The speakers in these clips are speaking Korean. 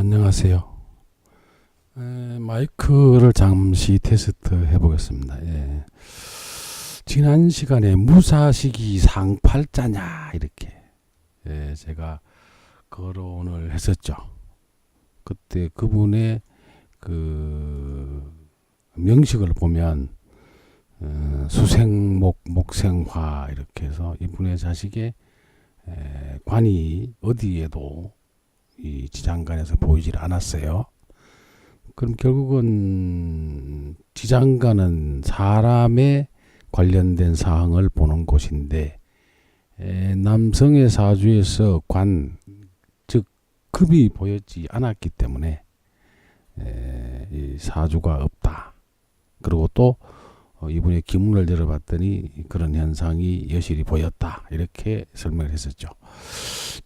안녕하세요. 마이크를 잠시 테스트 해보겠습니다. 지난 시간에 무사시기 상팔자냐 이렇게 제가 거론을 했었죠. 그때 그분의 그 명식을 보면 수생목 목생화 이렇게 해서 이분의 자식의 관이 어디에도 이 지장간에서 보이질 않았어요. 그럼 결국은 지장간은 사람에 관련된 사항을 보는 곳인데 남성의 사주에서 관, 즉 급이 보였지 않았기 때문에 이 사주가 없다. 그리고 또 이분의 기문을 열어봤더니 그런 현상이 여실히 보였다. 이렇게 설명을 했었죠.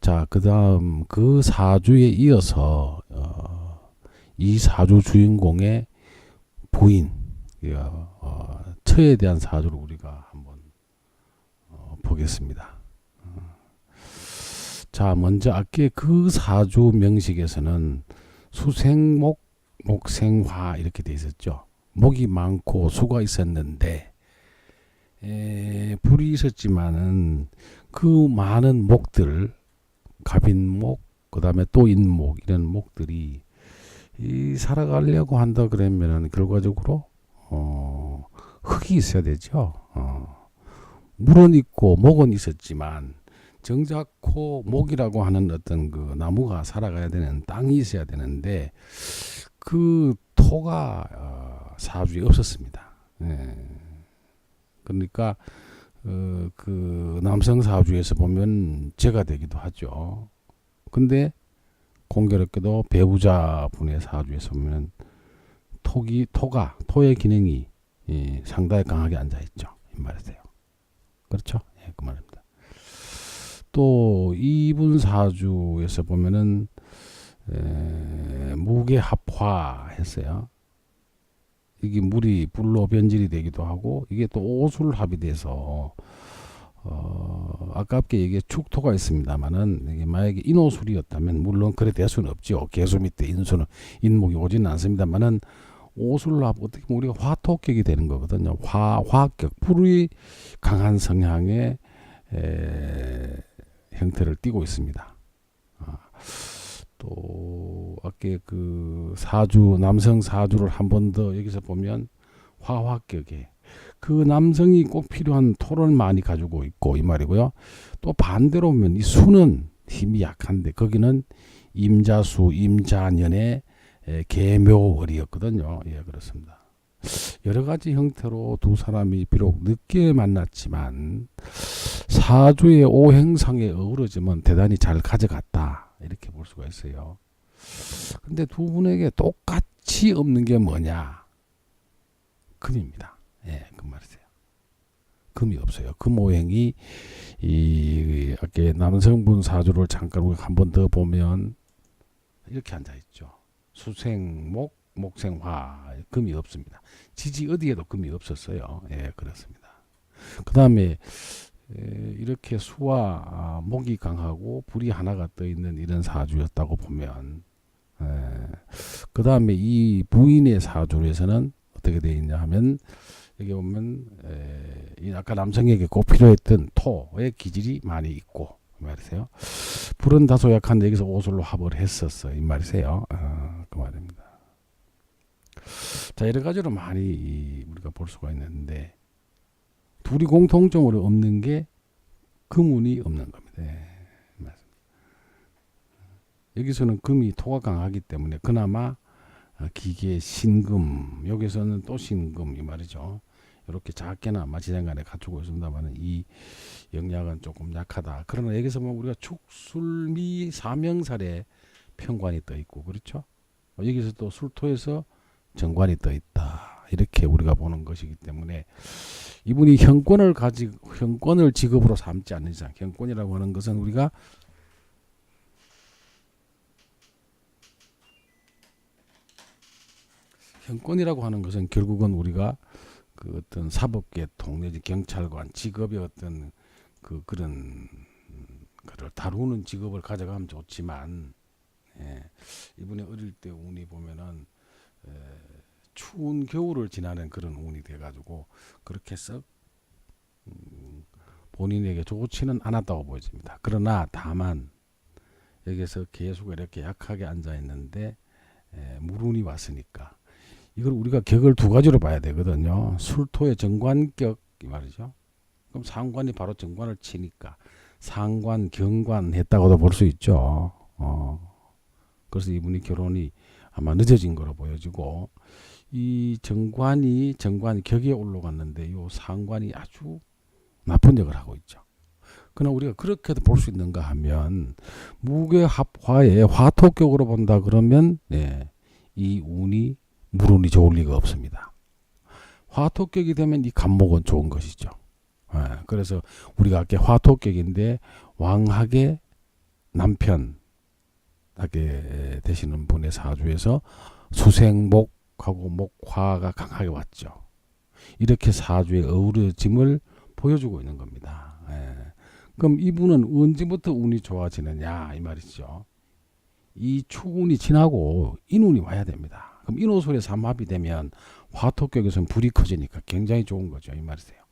자, 그 다음 그 사주에 이어서 이 사주 주인공의 부인, 처에 대한 사주를 우리가 한번 보겠습니다. 자, 먼저 아까 그 사주 명식에서는 수생목, 목생화 이렇게 돼 있었죠. 목이 많고 수가 있었는데 불이 있었지만은 그 많은 목들, 갑인목, 그 다음에 또 인목 이런 목들이 살아가려고 한다 그러면은 결과적으로 흙이 있어야 되죠. 물은 있고 목은 있었지만 정작코 목이라고 하는 어떤 그 나무가 살아가야 되는 땅이 있어야 되는데 그 토가 사주에 없었습니다. 그러니까 그 남성 사주에서 보면 재가 되기도 하죠. 근데 공교롭게도 배우자 분의 사주에서 보면 토의 기능이 상당히 강하게 앉아 있죠. 이 말이세요. 그렇죠? 그 말입니다. 또 이분 사주에서 보면은 무게합화 했어요. 이게 물이 불로 변질이 되기도 하고 이게 또 오술합이 돼서 아깝게 이게 축토가 있습니다만은 이게 만약에 인오술이었다면 물론 그래 될 수는 없죠. 개수 밑에 인목이 오지는 않습니다만은 오술합 어떻게 보면 우리가 화토격이 되는 거거든요. 화격 불이 강한 성향의 형태를 띠고 있습니다. 또 아까 그 사주 남성 사주를 한 번 더 여기서 보면 화화격에 그 남성이 꼭 필요한 토를 많이 가지고 있고 이 말이고요. 또 반대로 보면 이 수는 힘이 약한데 거기는 임자수 임자년의 계묘월이었거든요. 그렇습니다. 여러 가지 형태로 두 사람이 비록 늦게 만났지만 사주의 오행상에 어우러지면 대단히 잘 가져갔다. 이렇게 볼 수가 있어요. 근데 두 분에게 똑같이 없는 게 뭐냐? 금입니다. 금 말이세요. 금이 없어요. 금 오행이 아까 남성분 사주를 잠깐 한 번 더 보면 이렇게 앉아 있죠. 수생목, 목생화, 금이 없습니다. 지지 어디에도 금이 없었어요. 그렇습니다. 그 다음에 이렇게 수와 목이 강하고 불이 하나가 떠 있는 이런 사주였다고 보면 그 다음에 이 부인의 사주에서는 어떻게 되어 있냐 하면 여기 보면 아까 남성에게 꼭 필요했던 토의 기질이 많이 있고 이 말이세요. 불은 다소 약한데 여기서 오술로 합을 했었어 이 말이세요. 그 말입니다. 자, 여러 가지로 많이 우리가 볼 수가 있는데 둘이 공통점으로 없는 게 금운이 없는 겁니다. 맞습니다. 여기서는 금이 토가 강하기 때문에 그나마 기계 신금, 여기서는 또 신금 이 말이죠. 이렇게 작게나마 지장간에 갖추고 있습니다만 이 영역은 조금 약하다. 그러나 여기서 보면 우리가 축술미 사명살에 편관이 떠 있고 그렇죠. 여기서 또 술토에서 정관이 떠 있다. 이렇게 우리가 보는 것이기 때문에 이분이 형권을 직업으로 삼지 않는 이상, 형권이라고 하는 것은 우리가 형권이라고 하는 것은 결국은 우리가 그 어떤 사법계통 내지 경찰관 직업의 어떤 그런 거를 다루는 직업을 가져가면 좋지만 이분의 어릴 때 운이 보면은 에, 추운 겨울을 지나는 그런 운이 돼가지고 그렇게 썩 본인에게 좋지는 않았다고 보여집니다. 그러나 다만 여기서 계속 이렇게 약하게 앉아 있는데 물운이 왔으니까 이걸 우리가 격을 두 가지로 봐야 되거든요. 술토의 정관격 이 말이죠. 그럼 상관이 바로 정관을 치니까 상관, 경관 했다고도 볼 수 있죠. 그래서 이분이 결혼이 아마 늦어진 거로 보여지고 이 정관이 정관 격에 올라갔는데 요 상관이 아주 나쁜 역을 하고 있죠. 그러나 우리가 그렇게도 볼 수 있는가 하면 무게합화의 화토격으로 본다 그러면 이 운이 물운이 좋을 리가 없습니다. 화토격이 되면 이 간목은 좋은 것이죠. 그래서 우리가 아까 화토격인데 왕학의 남편 하게 되시는 분의 사주에서 수생목하고 목화가 강하게 왔죠. 이렇게 사주의 어우러짐을 보여주고 있는 겁니다. 그럼 이분은 언제부터 운이 좋아지느냐 이 말이죠. 이 추운이 지나고 인운이 와야 됩니다. 그럼 인호술의 삼합이 되면 화토격에서는 불이 커지니까 굉장히 좋은 거죠. 이 말이세요.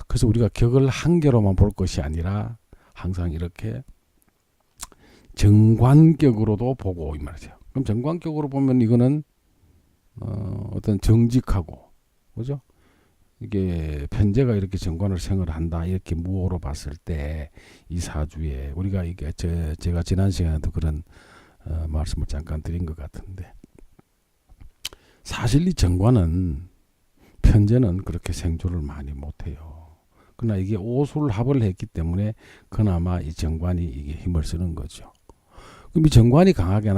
그래서 우리가 격을 한 개로만 볼 것이 아니라 항상 이렇게 정관격으로도 보고 이 말이죠. 그럼 정관격으로 보면 이거는 어떤 정직하고 그죠? 이게 편제가 이렇게 정관을 생을 한다 이렇게 무호로 봤을 때 이 사주에 우리가 이게 제가 지난 시간에도 그런 말씀을 잠깐 드린 것 같은데 사실 이 정관은 편제는 그렇게 생존을 많이 못해요. 그러나 이게 오술합을 했기 때문에 그나마 이 정관이 이게 힘을 쓰는 거죠. 그럼 이 정관이 강하게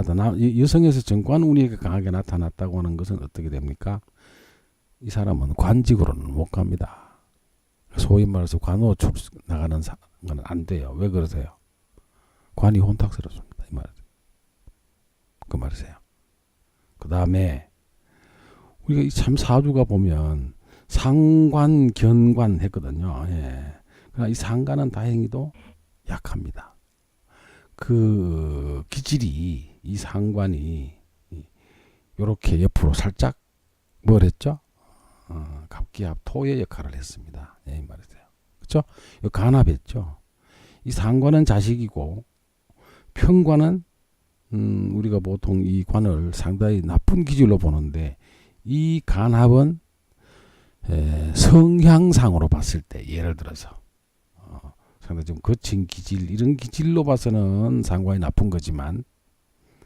여성에서 정관운이 강하게 나타났다고 하는 것은 어떻게 됩니까? 이 사람은 관직으로는 못 갑니다. 소위 말해서 관으로 나가는 건 안 돼요. 왜 그러세요? 관이 혼탁스럽습니다. 이 말이죠. 그 말이세요. 그 다음에 우리가 이 참 사주가 보면 상관, 견관 했거든요. 그러나 이 상관은 다행히도 약합니다. 그 기질이 이 상관이 이렇게 옆으로 살짝 뭘 했죠? 갑기합 토의 역할을 했습니다. 이 말이세요. 그렇죠? 이 간합했죠. 이 상관은 자식이고 편관은 우리가 보통 이 관을 상당히 나쁜 기질로 보는데 이 간합은 성향상으로 봤을 때 예를 들어서 상당히 좀 거친 기질 이런 기질로 봐서는 상관이 나쁜 거지만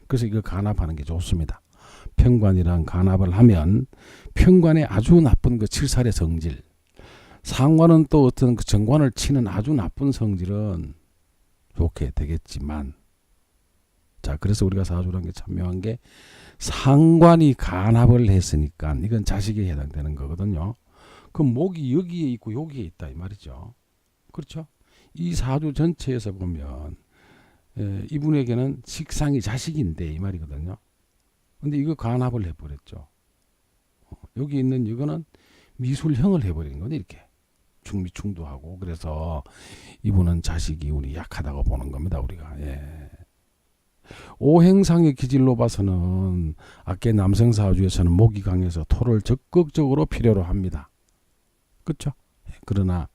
그래서 이걸 간합하는 게 좋습니다. 편관이랑 간합을 하면 편관의 아주 나쁜 그 칠살의 성질 상관은 또 어떤 그 정관을 치는 아주 나쁜 성질은 좋게 되겠지만 자 그래서 우리가 사주라는 게 참 묘한 게 상관이 간합을 했으니까 이건 자식에 해당되는 거거든요. 그럼 목이 여기에 있고 여기에 있다 이 말이죠. 그렇죠? 이 사주 전체에서 보면 이분에게는 식상이 자식인데 이 말이거든요. 근데 이거 간합을 해버렸죠. 여기 있는 이거는 미술형을 해버리는 거네 이렇게 중미충도 하고 그래서 이분은 자식이 운이 약하다고 보는 겁니다 우리가. 오행상의 기질로 봐서는 아까 남성사주에서는 목이 강해서 토를 적극적으로 필요로 합니다. 그렇죠? 그러나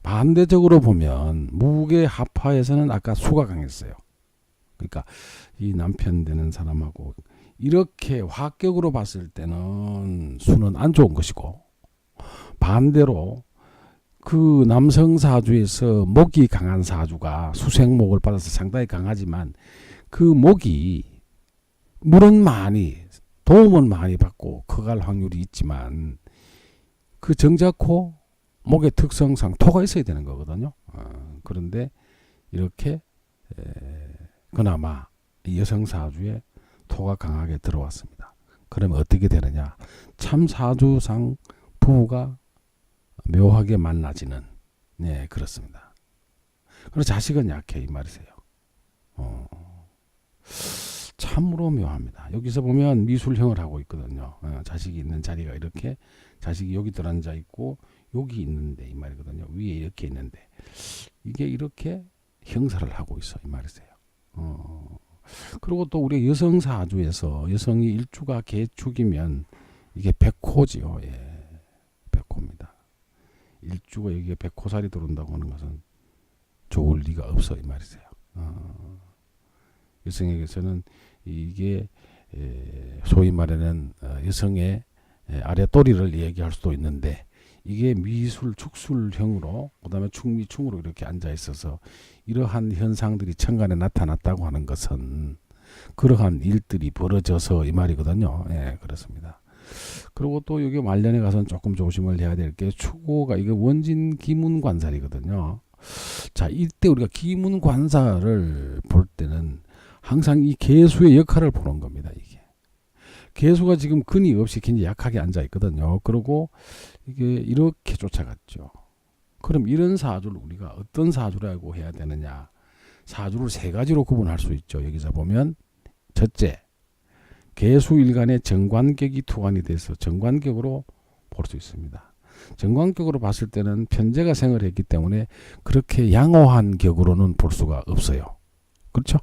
반대적으로 보면 무게합화에서는 아까 수가 강했어요. 그러니까 이 남편 되는 사람하고 이렇게 화격으로 봤을 때는 수는 안 좋은 것이고 반대로 그 남성 사주에서 목이 강한 사주가 수생목을 받아서 상당히 강하지만 그 목이 물은 많이 도움은 많이 받고 커갈 확률이 있지만 그 정자코 목의 특성상 토가 있어야 되는 거거든요. 그런데 이렇게 그나마 여성 사주에 토가 강하게 들어왔습니다. 그러면 어떻게 되느냐? 참 사주상 부부가 묘하게 만나지는 그렇습니다. 그리고 자식은 약해 이 말이세요. 참으로 묘합니다. 여기서 보면 미술형을 하고 있거든요. 자식이 있는 자리가 이렇게 자식이 여기 들어앉아 있고 여기 있는데 이 말이거든요. 위에 이렇게 있는데 이게 이렇게 형사를 하고 있어 이 말이세요. 그리고 또 우리 여성 사주에서 여성이 일주가 개축이면 이게 백호지요. 예. 백호입니다. 일주가 여기에 백호살이 들어온다고 하는 것은 좋을 리가 없어 이 말이세요. 여성에게서는 이게 소위 말하는 여성의 아랫도리를 얘기할 수도 있는데 이게 미술 축술형으로 그다음에 충미충으로 이렇게 앉아 있어서 이러한 현상들이 천간에 나타났다고 하는 것은 그러한 일들이 벌어져서 이 말이거든요. 예, 그렇습니다. 그리고 또 여기 말년에 가서는 조금 조심을 해야 될 게 축호가 이게 원진 기문관살이거든요. 자, 이때 우리가 기문관살을 볼 때는 항상 이 개수의 역할을 보는 겁니다. 이게 개수가 지금 근이 없이 굉장히 약하게 앉아 있거든요. 그리고 이게 이렇게 쫓아갔죠. 그럼 이런 사주를 우리가 어떤 사주라고 해야 되느냐? 사주를 세 가지로 구분할 수 있죠. 여기서 보면 첫째, 개수일간의 정관격이 투관이 돼서 정관격으로 볼 수 있습니다. 정관격으로 봤을 때는 편제가 생을 했기 때문에 그렇게 양호한 격으로는 볼 수가 없어요. 그렇죠?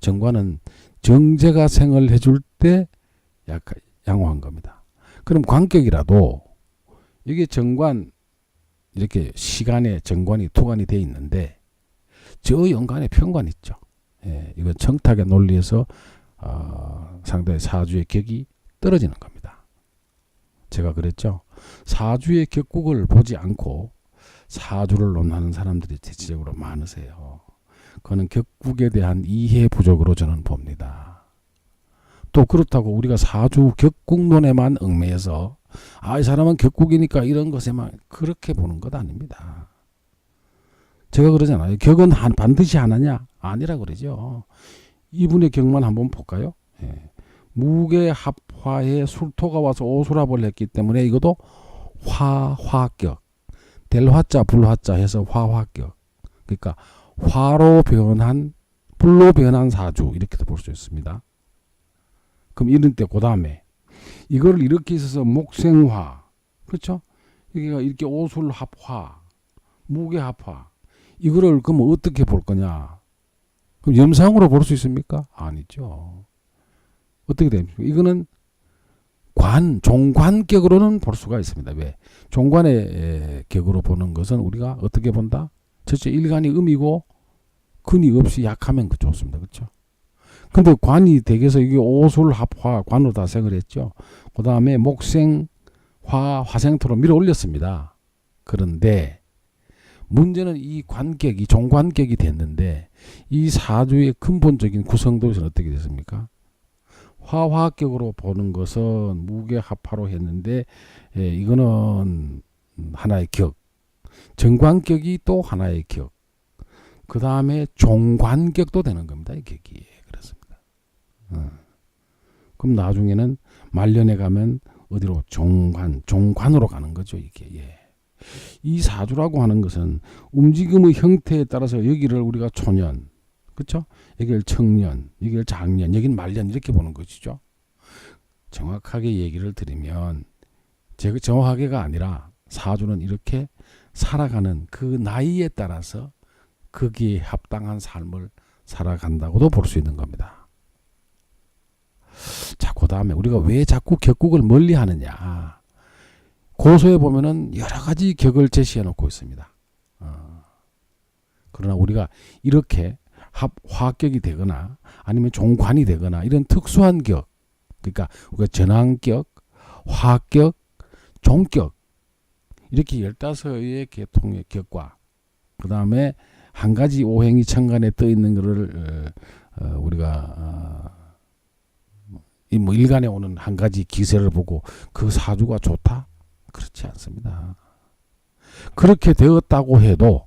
정관은 정제가 생을 해줄 때 약간 양호한 겁니다. 그럼 관격이라도 이게 정관 이렇게 시간에 정관이 투관이 돼 있는데 저 연간에 편관 있죠. 예, 이건 청탁의 논리에서 상당히 사주의 격이 떨어지는 겁니다. 제가 그랬죠. 사주의 격국을 보지 않고 사주를 논하는 사람들이 대체적으로 많으세요. 그거는 격국에 대한 이해 부족으로 저는 봅니다. 또 그렇다고 우리가 사주 격국론에만 얽매여서 이 사람은 격국이니까 이런 것에만 그렇게 보는 것 아닙니다. 제가 그러잖아요. 격은 반드시 하나냐? 아니라 그러죠. 이분의 격만 한번 볼까요? 예. 무게합화에 술토가 와서 오수랍을 했기 때문에 이것도 화격. 될 화자 불화자 해서 화격. 그러니까 화로 변한 불로 변한 사주 이렇게도 볼 수 있습니다. 그럼 이런 때 그 다음에 이거를 이렇게 있어서 목생화, 그렇죠? 여기가 이렇게 오술합화, 무게합화, 이거를 그럼 어떻게 볼 거냐? 그럼 염상으로 볼 수 있습니까? 아니죠. 어떻게 됩니까? 이거는 종관격으로는 볼 수가 있습니다. 왜? 종관의 격으로 보는 것은 우리가 어떻게 본다? 첫째, 일간이 음이고 근이 없이 약하면 좋습니다. 그렇죠? 근데 관이 댁에서 이게 오술합화 관으로 다 생을 했죠. 그 다음에 목생, 화생토로 밀어 올렸습니다. 그런데 문제는 이 관격이 종관격이 됐는데 이 사주의 근본적인 구성도에서는 어떻게 됐습니까? 화학격으로 보는 것은 무게합화로 했는데 이거는 하나의 격, 정관격이 또 하나의 격, 그 다음에 종관격도 되는 겁니다. 이 격이. 그렇습니다. 그럼 나중에는 말년에 가면 어디로 종관으로 가는 거죠. 이게. 예. 이 사주라고 하는 것은 움직임의 형태에 따라서 여기를 우리가 초년, 그렇죠? 여기를 청년, 여기를 장년, 여기는 말년 이렇게 보는 것이죠. 정확하게 얘기를 드리면 제가 정확하게가 아니라 사주는 이렇게 살아가는 그 나이에 따라서 거기에 합당한 삶을 살아간다고도 볼 수 있는 겁니다. 자, 그 다음에 우리가 왜 자꾸 격국을 멀리 하느냐. 고소에 보면은 여러 가지 격을 제시해 놓고 있습니다. 그러나 우리가 이렇게 화격이 되거나 아니면 종관이 되거나 이런 특수한 격, 그러니까 우리가 전환격, 화격, 종격 이렇게 15의 계통의 격과 그 다음에 한 가지 오행이 천간에 떠 있는 것을 우리가 일간에 오는 한 가지 기세를 보고 그 사주가 좋다? 그렇지 않습니다. 그렇게 되었다고 해도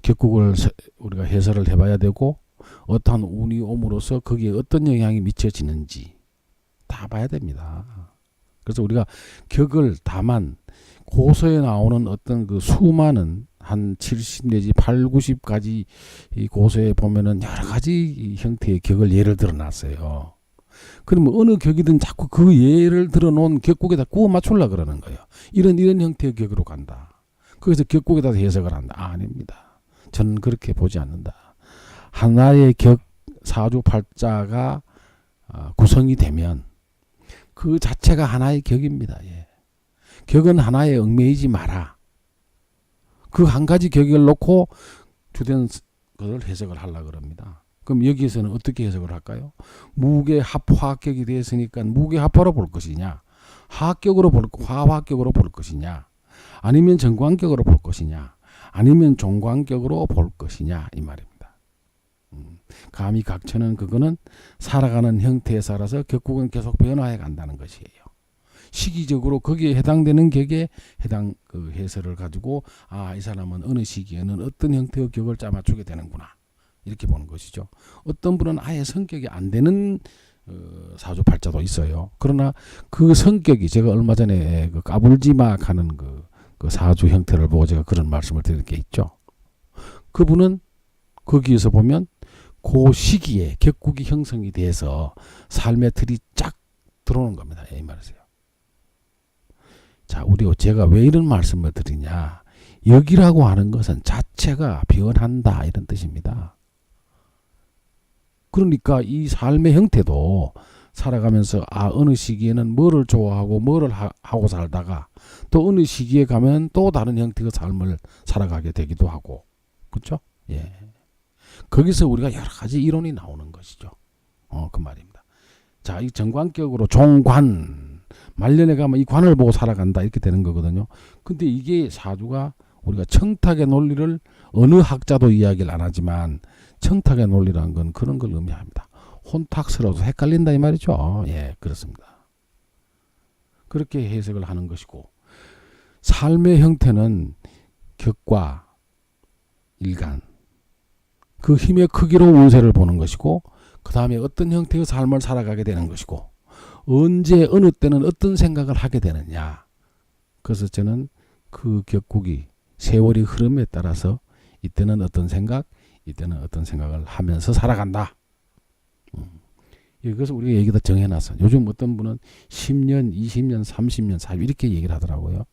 격국을 우리가 해설을 해봐야 되고 어떠한 운이 옴으로써 거기에 어떤 영향이 미쳐지는지 다 봐야 됩니다. 그래서 우리가 격을 다만 고서에 나오는 어떤 그 수많은 한 70 내지 8, 90가지 이 고서에 보면은 여러 가지 형태의 격을 예를 들어 놨어요. 그러면 어느 격이든 자꾸 그 예를 들어 놓은 격국에다 구워 맞추려고 그러는 거예요. 이런 형태의 격으로 간다. 거기서 격국에다 해석을 한다. 아닙니다. 저는 그렇게 보지 않는다. 하나의 격, 사주팔자가 구성이 되면 그 자체가 하나의 격입니다. 예. 격은 하나에 얽매이지 마라. 그 한 가지 격을 놓고 주된 것을 해석을 하려고 그럽니다. 그럼 여기에서는 어떻게 해석을 할까요? 무게합화격이 되었으니까 무게합화로 볼 것이냐, 화학격으로 볼 것이냐, 아니면 정관격으로 볼 것이냐, 아니면 종관격으로 볼 것이냐, 이 말입니다. 감히 각처는 그거는 살아가는 형태에 따라서 격국은 계속 변화해 간다는 것이에요. 시기적으로 거기에 해당되는 격에 해당 그 해설을 가지고 이 사람은 어느 시기에는 어떤 형태의 격을 짜맞추게 되는구나, 이렇게 보는 것이죠. 어떤 분은 아예 성격이 안 되는 사주팔자도 있어요. 그러나 그 성격이, 제가 얼마 전에 그 까불지막 하는 그 사주 형태를 보고 제가 그런 말씀을 드릴 게 있죠. 그분은 거기에서 보면 그 시기에 격국이 형성이 돼서 삶의 틀이 쫙 들어오는 겁니다. 이 말이세요. 자, 제가 왜 이런 말씀을 드리냐. 역이라고 하는 것은 자체가 변한다, 이런 뜻입니다. 그러니까 이 삶의 형태도 살아가면서 어느 시기에는 뭐를 좋아하고 뭐를 하고 살다가 또 어느 시기에 가면 또 다른 형태의 삶을 살아가게 되기도 하고, 그렇죠? 예. 거기서 우리가 여러 가지 이론이 나오는 것이죠. 그 말입니다. 자, 이 정관격으로 종관, 말년에 가면 이 관을 보고 살아간다, 이렇게 되는 거거든요. 근데 이게 사주가, 우리가 청탁의 논리를 어느 학자도 이야기를 안 하지만 청탁의 논리라는 건 그런 걸 의미합니다. 혼탁스러워서 헷갈린다, 이 말이죠. 예, 그렇습니다. 그렇게 해석을 하는 것이고, 삶의 형태는 격과 일간, 그 힘의 크기로 운세를 보는 것이고, 그 다음에 어떤 형태의 삶을 살아가게 되는 것이고, 언제 어느 때는 어떤 생각을 하게 되느냐. 그래서 저는 그 격국이 세월이 흐름에 따라서 이때는 어떤 생각, 이때는 어떤 생각을 하면서 살아간다. 그래서 우리가 얘기다 정해놨어. 요즘 어떤 분은 10년, 20년, 30년, 40년 이렇게 얘기를 하더라고요.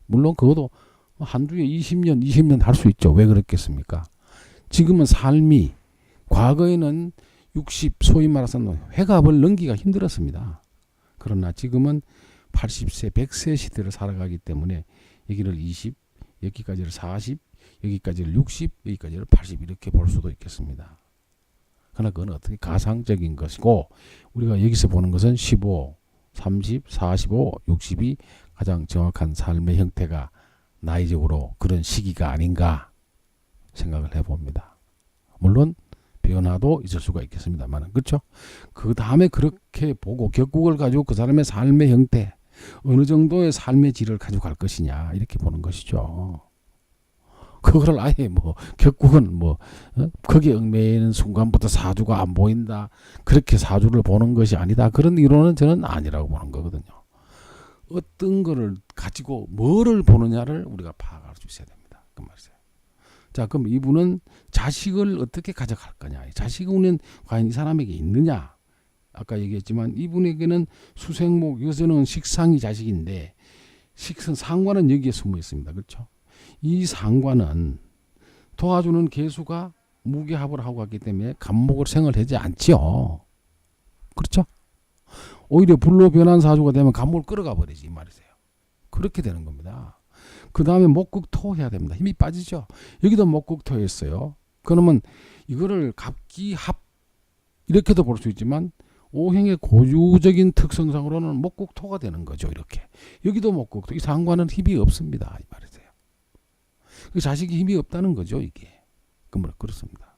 물론 그것도 한두 해 20년 할 수 있죠. 왜 그렇겠습니까? 지금은 삶이, 과거에는 60, 소위 말해서 회갑을 넘기가 힘들었습니다. 그러나 지금은 80세, 100세 시대를 살아가기 때문에 여기를 20, 여기까지를 40, 여기까지를 60, 여기까지를 80 이렇게 볼 수도 있겠습니다. 그러나 그건 어떻게 가상적인 것이고, 우리가 여기서 보는 것은 15, 30, 45, 60이 가장 정확한 삶의 형태가 나이적으로 그런 시기가 아닌가 생각을 해봅니다. 물론 변화도 있을 수가 있겠습니다만, 그렇죠? 그 다음에 그렇게 보고 격국을 가지고 그 사람의 삶의 형태, 어느 정도의 삶의 질을 가지고 갈 것이냐, 이렇게 보는 것이죠. 그거를 아예 격국은 거기에 얽매이는 순간부터 사주가 안 보인다, 그렇게 사주를 보는 것이 아니다, 그런 이론은 저는 아니라고 보는 거거든요. 어떤 거를 가지고 뭐를 보느냐를 우리가 파악할 수 있어야 됩니다. 그 말이에요. 자, 그럼 이분은 자식을 어떻게 가져갈 거냐, 자식은 과연 이 사람에게 있느냐. 아까 얘기했지만 이분에게는 수생목, 여기서는 식상이 자식인데 상관은 여기에 숨어 있습니다. 그렇죠? 이 상관은 도와주는 계수가 무게합을 하고 갔기 때문에 간목을 생을 하지 않지요. 그렇죠? 오히려 불로 변한 사주가 되면 간목을 끌어가 버리지, 이 말이세요. 그렇게 되는 겁니다. 그 다음에 목극토 해야 됩니다. 힘이 빠지죠. 여기도 목극토 했어요. 그러면 이거를 갑기합 이렇게도 볼 수 있지만 오행의 고유적인 특성상으로는 목극토가 되는 거죠. 이렇게. 여기도 목극토. 이 상관은 힘이 없습니다, 이 말이세요. 그 자식이 힘이 없다는 거죠, 이게. 그렇습니다.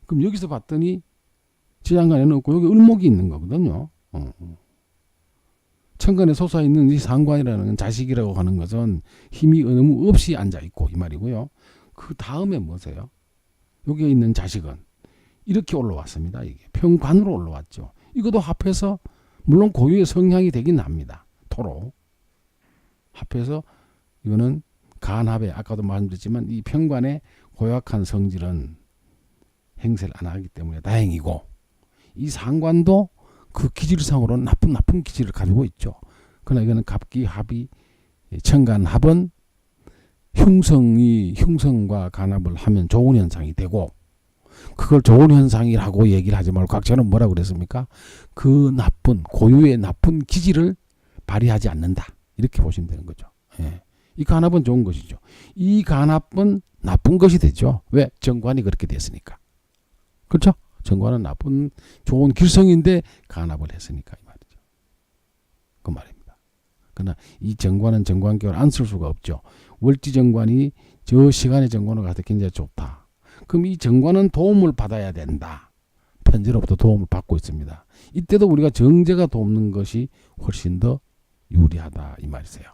그럼 여기서 봤더니 지장간에는 없고 여기 을목이 있는 거거든요. 천간에 솟아 있는 이 상관이라는 자식이라고 하는 것은 힘이 너무 없이 앉아 있고, 이 말이고요. 그 다음에 뭐세요? 여기에 있는 자식은 이렇게 올라왔습니다. 이게 평관으로 올라왔죠. 이것도 합해서 물론 고유의 성향이 되긴 합니다. 토로 합해서 이거는 간합에, 아까도 말씀드렸지만 이 평관의 고약한 성질은 행세를 안 하기 때문에 다행이고, 이 상관도 그 기질상으로는 나쁜 기질을 가지고 있죠. 그러나 이거는 갑기합이, 천간합은 흉성과 간합을 하면 좋은 현상이 되고, 그걸 좋은 현상이라고 얘기를 하지 말고 각자는 뭐라고 그랬습니까? 그 나쁜 고유의 나쁜 기질을 발휘하지 않는다. 이렇게 보시면 되는 거죠. 예. 이 간합은 좋은 것이죠. 이 간합은 나쁜 것이 되죠. 왜? 정관이 그렇게 됐으니까. 그렇죠? 정관은 나쁜 좋은 길성인데 간합을 했으니까 이 말이죠. 그 말입니다. 그러나 이 정관은 정관격을 안 쓸 수가 없죠. 월지 정관이 저 시간의 정관을 가서 굉장히 좋다. 그럼 이 정관은 도움을 받아야 된다. 편지로부터 도움을 받고 있습니다. 이때도 우리가 정제가 돕는 것이 훨씬 더 유리하다 이 말이세요.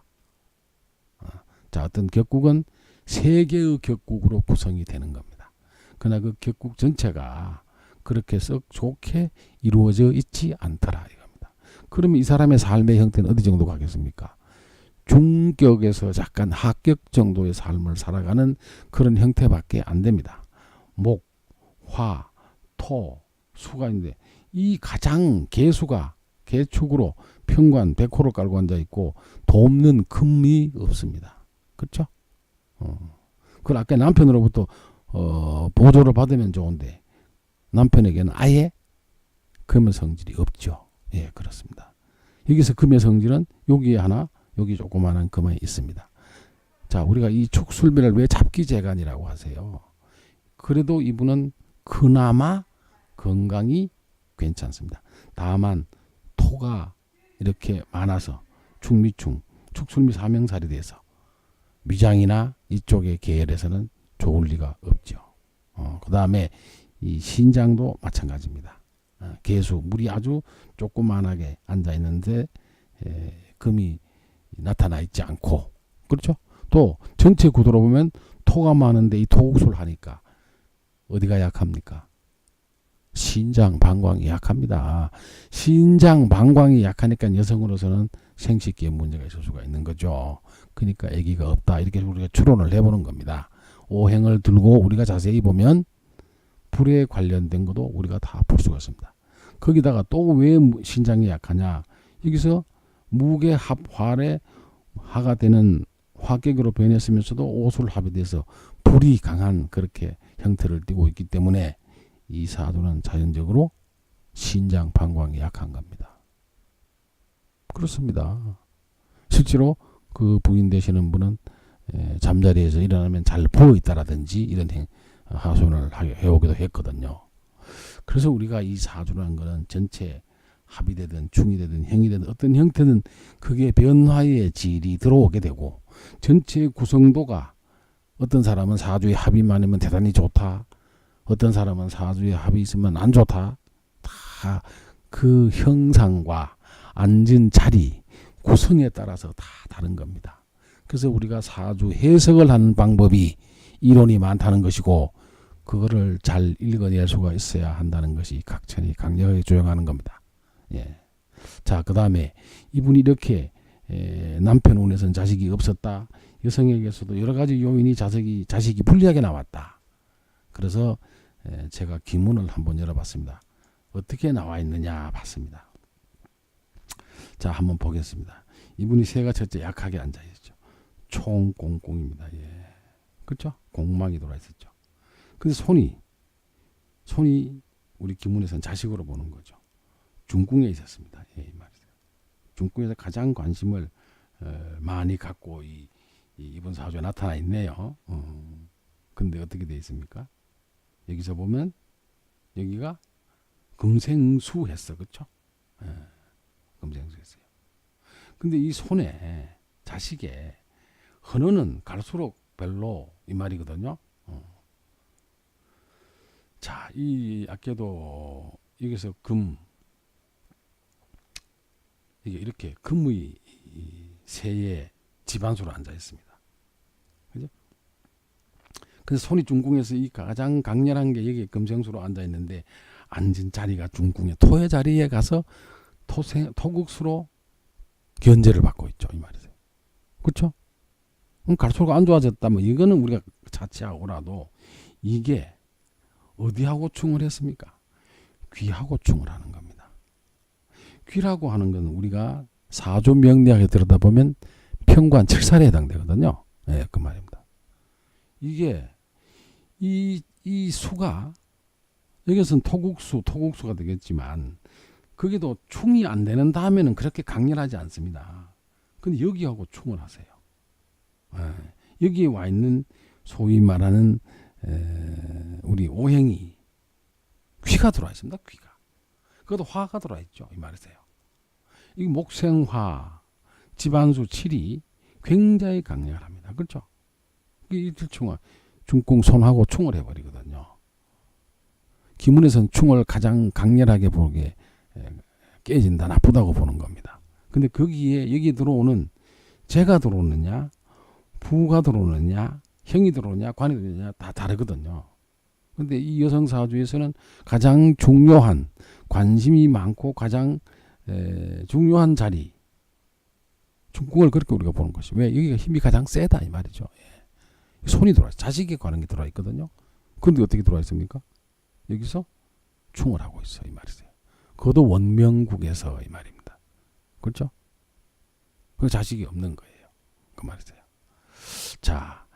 자, 어떤 격국은 세 개의 격국으로 구성이 되는 겁니다. 그러나 그 격국 전체가 그렇게 썩 좋게 이루어져 있지 않더라 이겁니다. 그러면 이 사람의 삶의 형태는 어디 정도 가겠습니까? 중격에서 약간 하격 정도의 삶을 살아가는 그런 형태밖에 안 됩니다. 목, 화, 토, 수가 있는데 이 가장 개수가 개축으로 평관, 백호를 깔고 앉아 있고 돕는 금이 없습니다. 그렇죠? 그걸 아까 남편으로부터 보조를 받으면 좋은데 남편에게는 아예 금의 성질이 없죠. 예, 그렇습니다. 여기서 금의 성질은 여기에 하나, 여기 조그마한 금이 있습니다. 자, 우리가 이 축술비를 왜 잡기재간이라고 하세요? 그래도 이분은 그나마 건강이 괜찮습니다. 다만 토가 이렇게 많아서 축미충, 축술미 사명살이 돼서 위장이나 이쪽의 계열에서는 좋을 리가 없죠. 그 다음에 이 신장도 마찬가지입니다. 개수, 물이 아주 조그만하게 앉아 있는데 금이 나타나 있지 않고, 그렇죠? 또 전체 구도로 보면 토가 많은데 이 토국술 하니까 어디가 약합니까? 신장, 방광이 약합니다. 신장, 방광이 약하니까 여성으로서는 생식기에 문제가 있을 수가 있는 거죠. 그러니까 아기가 없다. 이렇게 우리가 추론을 해보는 겁니다. 오행을 들고 우리가 자세히 보면 불에 관련된 것도 우리가 다 볼 수가 있습니다. 거기다가 또 왜 신장이 약하냐? 여기서 무게합활의 화가 되는 화격으로 변했으면서도 오술합이 돼서 불이 강한 그렇게 형태를 띠고 있기 때문에 이 사주는 자연적으로 신장, 방광이 약한 겁니다. 그렇습니다. 실제로 그 부인 되시는 분은 잠자리에서 일어나면 잘 부어 있다라든지 이런 하소연을 해오기도 했거든요. 그래서 우리가 이 사주라는 것은 전체 합이 되든 중이 되든 형이 되든 어떤 형태는 그게 변화의 질이 들어오게 되고 전체 구성도가 어떤 사람은 사주에 합이 많으면 대단히 좋다. 어떤 사람은 사주에 합이 있으면 안 좋다. 다 그 형상과 앉은 자리, 구성에 따라서 다 다른 겁니다. 그래서 우리가 사주 해석을 하는 방법이 이론이 많다는 것이고 그거를 잘 읽어낼 수가 있어야 한다는 것이 각천이 강력하게 조정하는 겁니다. 예. 자, 그 다음에 이분이 이렇게 남편 운에서는 자식이 없었다. 여성에게서도 여러 가지 요인이 자식이 불리하게 나왔다. 그래서 제가 기문을 한번 열어봤습니다. 어떻게 나와 있느냐 봤습니다. 자, 한번 보겠습니다. 이분이 새가 첫째 약하게 앉아있죠. 총공공입니다. 예. 그렇죠? 공망이 돌아있었죠. 근데 손이 우리 기문에서는 자식으로 보는 거죠. 중궁에 있었습니다. 예, 이 말이죠. 중궁에서 가장 관심을 많이 갖고 이분 사주에 나타나 있네요. 근데 어떻게 되어 있습니까? 여기서 보면 여기가 금생수 했어. 그렇죠? 예, 금생수 했어요. 근데 이 손에 자식에 헌어는 갈수록 별로 이 말이거든요. 자, 이 아껴도 여기서 이게 이렇게 금의 새의 집안수로 앉아 있습니다. 그죠? 그래서 손이 중궁에서 이 가장 강렬한 게 여기 금생수로 앉아 있는데 앉은 자리가 중궁에 토의 자리에 가서 토국수로 견제를 받고 있죠. 이 말이죠. 그렇죠? 갈수록 안 좋아졌다면 이거는 우리가 자취하고라도 이게 어디하고 충을 했습니까? 귀하고 충을 하는 겁니다. 귀라고 하는 건 우리가 사주 명리학에 들여다보면 평관 7살에 해당되거든요. 네, 그 말입니다. 이게 이 수가 여기서는 토국수가 되겠지만 거기도 충이 안 되는 다음에는 그렇게 강렬하지 않습니다. 근데 여기하고 충을 하세요. 여기에 와 있는 소위 말하는 우리 오행이 귀가 들어와 있습니다. 귀가. 그것도 화가 들어와 있죠. 이 말이세요. 이 목생화, 집안수 7이 굉장히 강렬합니다. 그렇죠? 이틀충은 중궁 손하고 충을 해버리거든요. 기문에서는 충을 가장 강렬하게 보게 깨진다, 나쁘다고 보는 겁니다. 근데 거기에 여기 들어오는 재가 들어오느냐, 부가 들어오느냐, 형이 들어오느냐, 관이 들어오느냐 다 다르거든요. 근데 이 여성사주에서는 가장 중요한, 관심이 많고 가장 중요한 자리, 중궁을 그렇게 우리가 보는 것이. 왜? 여기가 힘이 가장 세다 이 말이죠. 예. 손이 들어와 있어요. 자식에 관한 게 들어와 있거든요. 그런데 어떻게 들어와 있습니까? 여기서 충을 하고 있어 이 말이세요. 그것도 원명국에서 이 말입니다. 그렇죠? 그 자식이 없는 거예요. 그 말이세요. 자,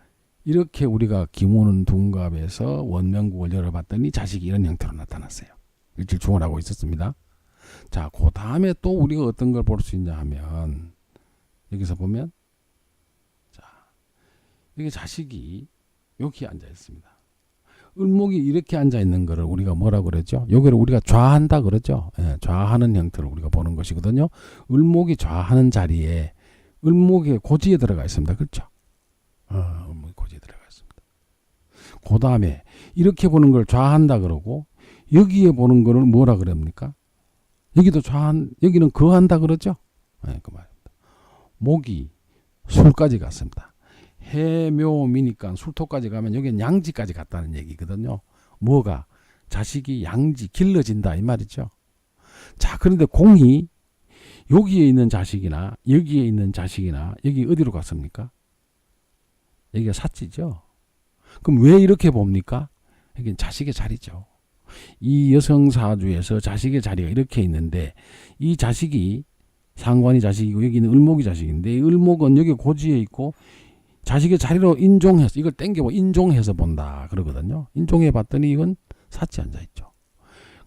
이렇게 우리가 기문은 둔갑에서 원명국을 열어봤더니 자식이 이런 형태로 나타났어요. 일주일 충을 하고 있었습니다. 자, 그 다음에 또 우리가 어떤 걸 볼 수 있냐 하면 여기서 보면 자, 여기 자식이 여기 앉아 있습니다. 을목이 이렇게 앉아 있는 거를 우리가 뭐라고 그러죠? 여기를 우리가 좌한다 그러죠. 예, 좌하는 형태를 우리가 보는 것이거든요. 을목이 좌하는 자리에 을목의 고지에 들어가 있습니다. 그렇죠? 을목이 고지에 들어가 있습니다. 그 다음에 이렇게 보는 걸 좌한다 그러고 여기에 보는 거를 뭐라 그럽니까? 여기도 좌한, 여기는 거한다 그러죠? 예, 그 말입니다. 목이 술까지 갔습니다. 해묘미니까 술토까지 가면 여기는 양지까지 갔다는 얘기거든요. 뭐가? 자식이 양지, 길러진다 이 말이죠. 자, 그런데 공이 여기에 있는 자식이나 여기에 있는 자식이나 여기 어디로 갔습니까? 여기가 사지죠. 그럼 왜 이렇게 봅니까? 여기는 자식의 자리죠. 이 여성사주에서 자식의 자리가 이렇게 있는데 이 자식이 상관이 자식이고 여기는 을목이 자식인데 이 을목은 여기 고지에 있고 자식의 자리로 인종해서 이걸 땡겨보 인종해서 본다 그러거든요. 인종해 봤더니 이건 사지 앉아 있죠.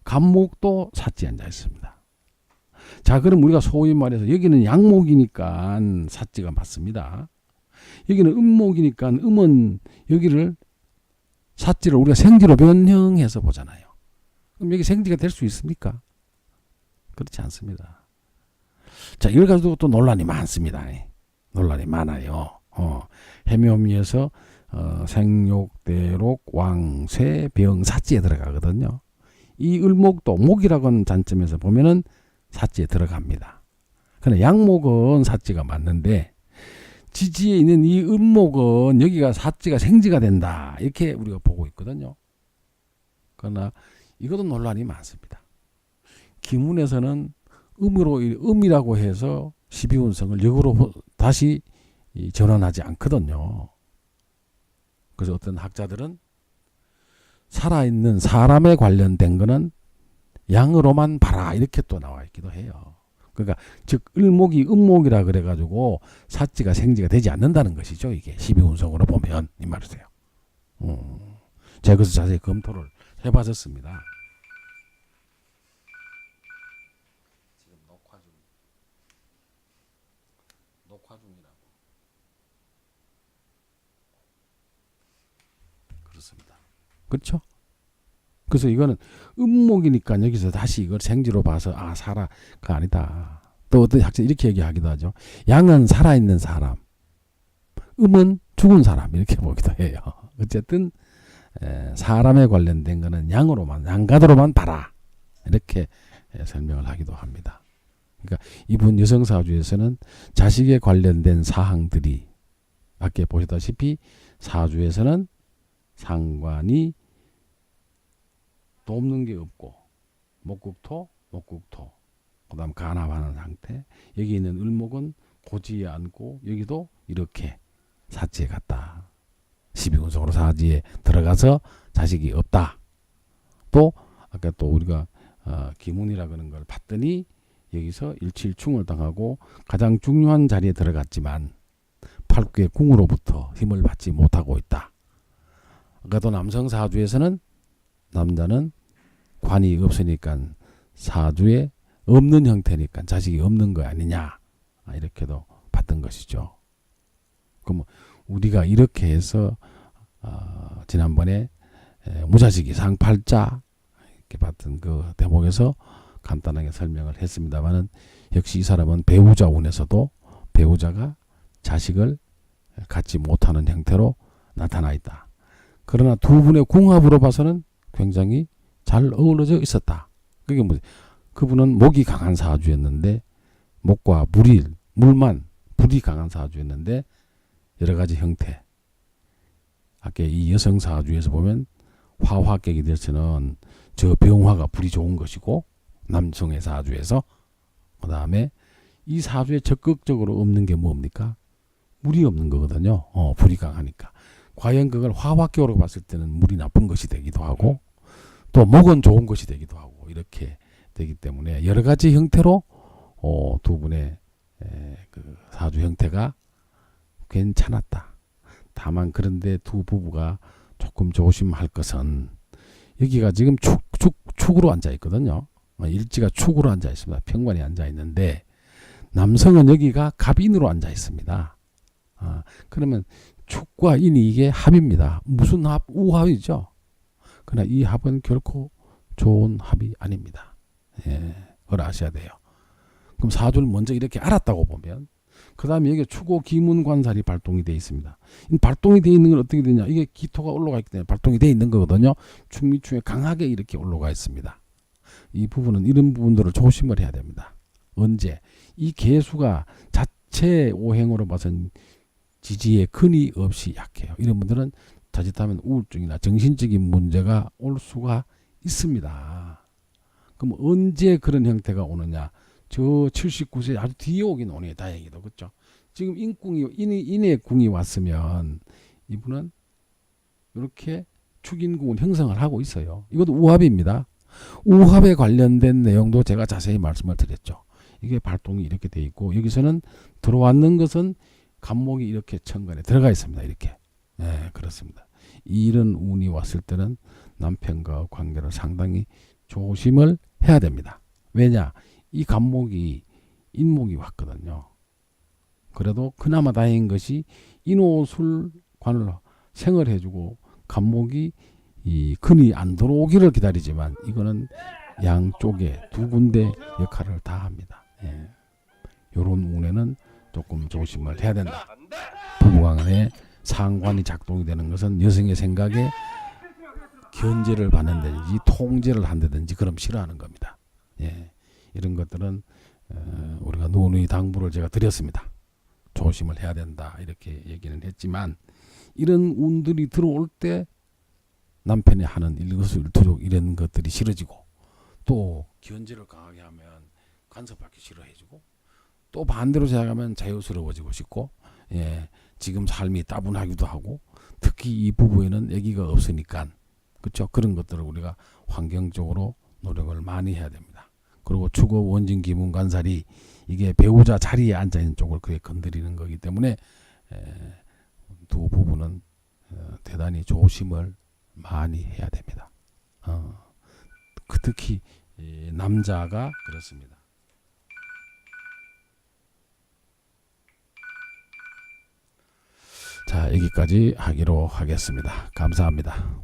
간목도 사지 앉아 있습니다. 자, 그럼 우리가 소위 말해서 여기는 양목이니까 사지가 맞습니다. 여기는 음목이니까 음은 여기를 사지를 우리가 생지로 변형해서 보잖아요. 그럼 여기 생지가 될 수 있습니까? 그렇지 않습니다. 자, 이걸 가지고 또 논란이 많습니다. 논란이 많아요. 해묘미에서 생욕대록 왕쇠 병 사지에 들어가거든요. 이 을목도 목이라고 하는 관점에서 보면은 사지에 들어갑니다. 그러나 양목은 사지가 맞는데 지지에 있는 이 을목은 여기가 사지가 생지가 된다 이렇게 우리가 보고 있거든요. 그러나 이것도 논란이 많습니다. 기문에서는 음이라고 해서 12운성을 역으로 다시 전환하지 않거든요. 그래서 어떤 학자들은 살아있는 사람에 관련된 거는 양으로만 봐라 이렇게 또 나와 있기도 해요. 그러니까 즉 을목이 음목이라 그래가지고 사지가 생지가 되지 않는다는 것이죠. 이게 12운성으로 보면 이 말이세요. 제가 그래서 자세히 검토를 해봤었습니다. 지금 녹화 중이라고. 그렇습니다. 그렇죠? 그래서 이거는 음목이니까 여기서 다시 이걸 생지로 봐서 살아가 아니다. 또 어떤 학자 이렇게 얘기하기도 하죠. 양은 살아있는 사람, 음은 죽은 사람 이렇게 보기도 해요. 어쨌든 사람에 관련된 거는 양가도로만 봐라 이렇게 설명을 하기도 합니다. 그러니까 이분 여성사주에서는 자식에 관련된 사항들이 아까 보시다시피 사주에서는 상관이 돕는 게 없고 목국토 그 다음 간합하는 상태 여기 있는 을목은 고지에 앉고 여기도 이렇게 사지에 갔다. 12운성으로 사지에 들어가서 자식이 없다. 또 아까 또 우리가 기문이라 그런 걸 봤더니 여기서 일치일충을 당하고 가장 중요한 자리에 들어갔지만 팔구의 궁으로부터 힘을 받지 못하고 있다. 아까 또 남성 사주에서는 남자는 관이 없으니까 사주에 없는 형태니까 자식이 없는 거 아니냐, 이렇게도 봤던 것이죠. 그럼 우리가 이렇게 해서 지난번에 무자식 이상 팔자 이렇게 봤던 그 대목에서 간단하게 설명을 했습니다만은, 역시 이 사람은 배우자 운에서도 배우자가 자식을 갖지 못하는 형태로 나타나 있다. 그러나 두 분의 궁합으로 봐서는 굉장히 잘 어우러져 있었다. 그게 뭐지? 그분은 목이 강한 사주였는데, 목과 물만 불이 강한 사주였는데, 여러 가지 형태. 아까 이 여성 사주에서 보면 화화격이 될수는 저 병화가 불이 좋은 것이고, 남성의 사주에서 그 다음에 이 사주에 적극적으로 없는 게 뭡니까? 물이 없는 거거든요. 불이 강하니까. 과연 그걸 화화격으로 봤을 때는 물이 나쁜 것이 되기도 하고, 또 목은 좋은 것이 되기도 하고, 이렇게 되기 때문에 여러 가지 형태로 두 분의 그 사주 형태가 괜찮았다. 다만 그런데 두 부부가 조금 조심할 것은, 여기가 지금 축으로 앉아 있거든요. 일지가 축으로 앉아 있습니다. 평관이 앉아 있는데, 남성은 여기가 갑인으로 앉아 있습니다. 그러면 축과 인이 이게 합입니다. 무슨 합? 우합이죠. 그러나 이 합은 결코 좋은 합이 아닙니다. 그걸 아셔야 돼요. 그럼 사주를 먼저 이렇게 알았다고 보면, 그 다음에 여기 축오 기문관살이 발동이 되어 있습니다. 발동이 되어 있는 건 어떻게 되냐? 이게 기토가 올라가 있기 때문에 발동이 되어 있는 거거든요. 축미축에 강하게 이렇게 올라가 있습니다. 이 부분은 이런 부분들을 조심을 해야 됩니다. 언제? 이 개수가 자체 오행으로 봐서는 지지에 근이 없이 약해요. 이런 분들은 자칫하면 우울증이나 정신적인 문제가 올 수가 있습니다. 그럼 언제 그런 형태가 오느냐? 저 79세 아주 뒤에 오긴 오네, 다행히도. 그렇죠? 지금 인의 궁이 왔으면 이분은 이렇게 축인궁을 형성을 하고 있어요. 이것도 우합입니다. 우합에 관련된 내용도 제가 자세히 말씀을 드렸죠. 이게 발동이 이렇게 돼 있고, 여기서는 들어왔는 것은 간목이 이렇게 천간에 들어가 있습니다. 이렇게. 그렇습니다. 이런 운이 왔을 때는 남편과 관계를 상당히 조심을 해야 됩니다. 왜냐? 이 간목이 인목이 왔거든요. 그래도 그나마 다행인 것이 인오술관을 생을 해주고 간목이 이 근이 안 들어오기를 기다리지만, 이거는 양쪽에 두 군데 역할을 다 합니다. 요런 운에는 조금 조심을 해야 된다. 부부간에 상관이 작동이 되는 것은 여성의 생각에 견제를 받는다든지 통제를 한다든지 그럼 싫어하는 겁니다. 이런 것들은 우리가 논의 당부를 제가 드렸습니다. 조심을 해야 된다, 이렇게 얘기는 했지만, 이런 운들이 들어올 때 남편이 하는 일거수일투족 이런 것들이 싫어지고, 또 견제를 강하게 하면 간섭받기 싫어해지고, 또 반대로 생각하면 자유스러워지고 싶고, 지금 삶이 따분하기도 하고, 특히 이 부부에는 아기가 없으니까, 그렇죠? 그런 것들을 우리가 환경적으로 노력을 많이 해야 됩니다. 그리고 축오 원진 기문 관살이 이게 배우자 자리에 앉아 있는 쪽을 그게 건드리는 거기 때문에 두 부부는 대단히 조심을 많이 해야 됩니다. 특히 남자가 그렇습니다. 자, 여기까지 하기로 하겠습니다. 감사합니다.